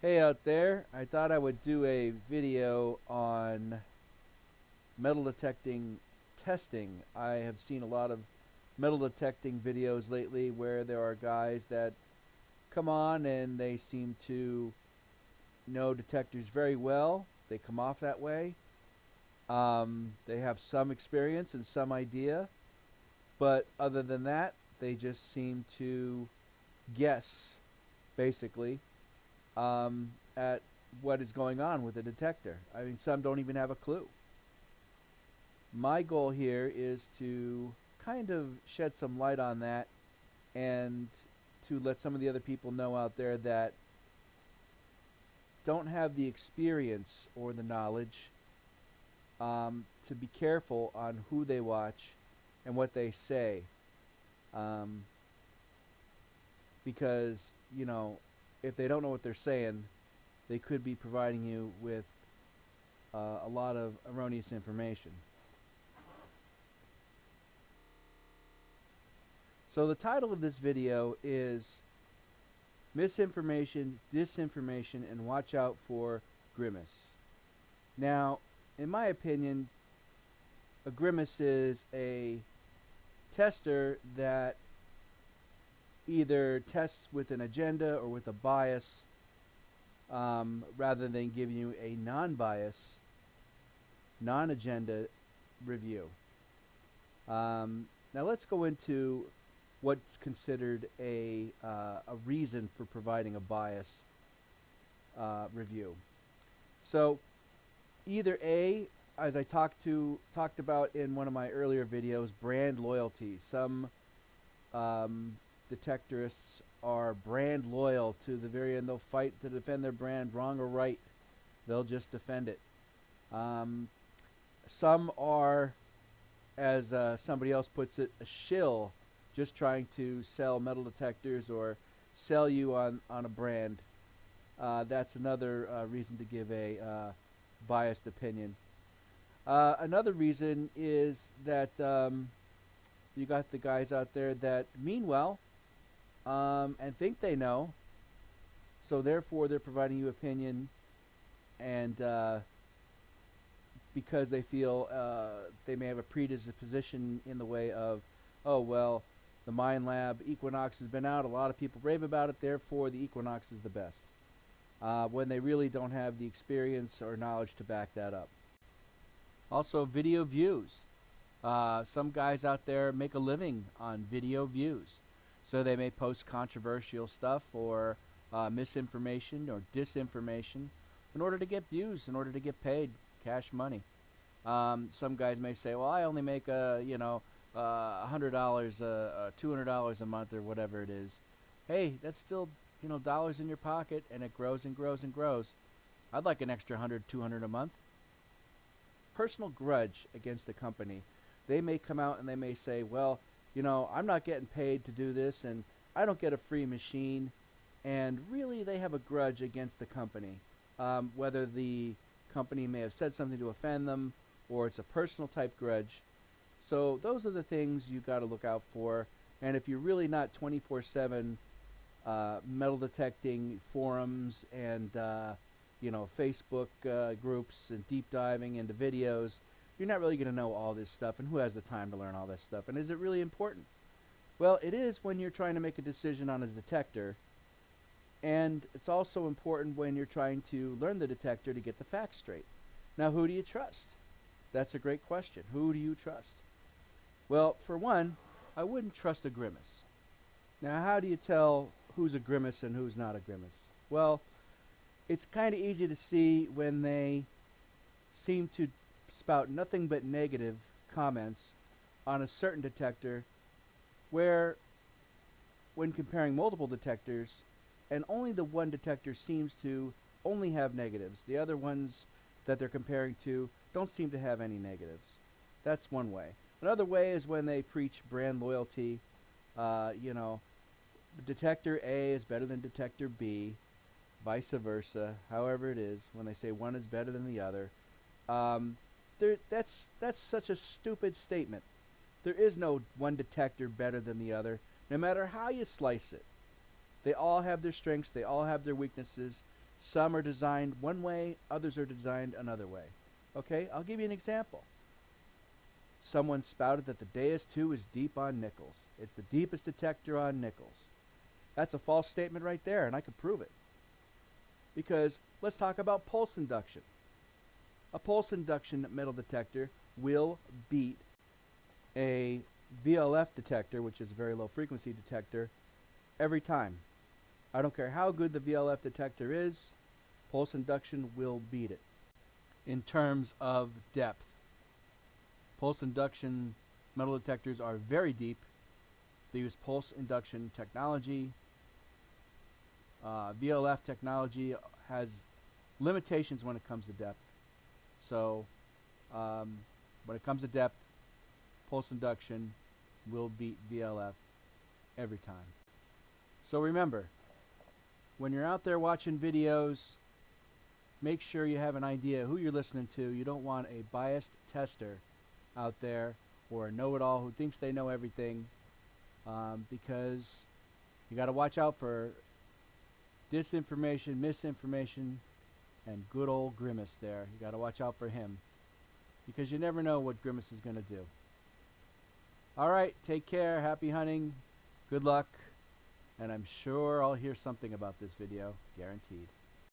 Hey out there, I thought I would do a video on metal detecting testing. I have seen a lot of metal detecting videos lately where there are guys that come on and they seem to know detectors very well. They come off that way. They have some experience and some idea, but other than that, they just seem to guess, basically, at what is going on with the detector. I mean, some don't even have a clue. My goal here is to kind of shed some light on that and to let some of the other people know out there that don't have the experience or the knowledge, to be careful on who they watch and what they say. Um, because, if they don't know what they're saying, they could be providing you with a lot of erroneous information. So the title of this video is Misinformation, Disinformation, and Watch Out for Grimace. Now, in my opinion, a grimace is a tester that either tests with an agenda or with a bias, rather than giving you a non-bias, non-agenda review. Now let's go into what's considered a reason for providing a bias review. So either A, as I talked about in one of my earlier videos, brand loyalty. Some detectorists are brand loyal to the very end. They'll fight to defend their brand, wrong or right. They'll just defend it. Some are, as somebody else puts it, a shill, just trying to sell metal detectors or sell you on a brand. That's another reason to give a biased opinion. Another reason is that you got the guys out there that mean well, and think they know, so therefore they're providing you opinion, and because they feel they may have a predisposition in the way of, oh, well, the Mind Lab Equinox has been out, a lot of people rave about it, therefore the Equinox is the best, when they really don't have the experience or knowledge to back that up. Also, video views. Some guys out there make a living on video views. So they may post controversial stuff or misinformation or disinformation in order to get views, in order to get paid cash money. Some guys may say, well, I only make $100, $200 a month or whatever it is. Hey, that's still dollars in your pocket, and it grows and grows and grows. I'd like an extra 100, 200 a month. Personal grudge against a company. They may come out and they may say, well, I'm not getting paid to do this, and I don't get a free machine. And really, they have a grudge against the company. Whether the company may have said something to offend them, or it's a personal type grudge. So those are the things you got to look out for. And if you're really not 24/7 metal detecting forums and Facebook groups and deep diving into videos, you're not really going to know all this stuff, and who has the time to learn all this stuff? And is it really important? Well, it is when you're trying to make a decision on a detector, and it's also important when you're trying to learn the detector to get the facts straight. Now, who do you trust? That's a great question. Who do you trust? Well, for one, I wouldn't trust a grimace. Now, how do you tell who's a grimace and who's not a grimace? Well, it's kind of easy to see when they seem to spout nothing but negative comments on a certain detector, where when comparing multiple detectors, and only the one detector seems to only have negatives. The other ones that they're comparing to don't seem to have any negatives. That's one way. Another way is when they preach brand loyalty. Detector A is better than detector B, vice versa, however it is, when they say one is better than the other. That's such a stupid statement. There is no one detector better than the other, no matter how you slice it. They all have their strengths, they all have their weaknesses. Some are designed one way, others are designed another way. Okay, I'll give you an example. Someone spouted that the Deus 2 is deep on nickels. It's the deepest detector on nickels. That's a false statement right there, and I can prove it. Because let's talk about pulse induction. A pulse induction metal detector will beat a VLF detector, which is a very low frequency detector, every time. I don't care how good the VLF detector is, pulse induction will beat it. In terms of depth, pulse induction metal detectors are very deep. They use pulse induction technology. VLF technology has limitations when it comes to depth. So when it comes to depth, pulse induction will beat VLF every time. So remember, when you're out there watching videos, make sure you have an idea who you're listening to. You don't want a biased tester out there or a know-it-all who thinks they know everything, because you got to watch out for disinformation, misinformation, and good old Grimace there. You got to watch out for him, because you never know what Grimace is going to do. All right, take care, happy hunting, good luck, and I'm sure I'll hear something about this video, guaranteed.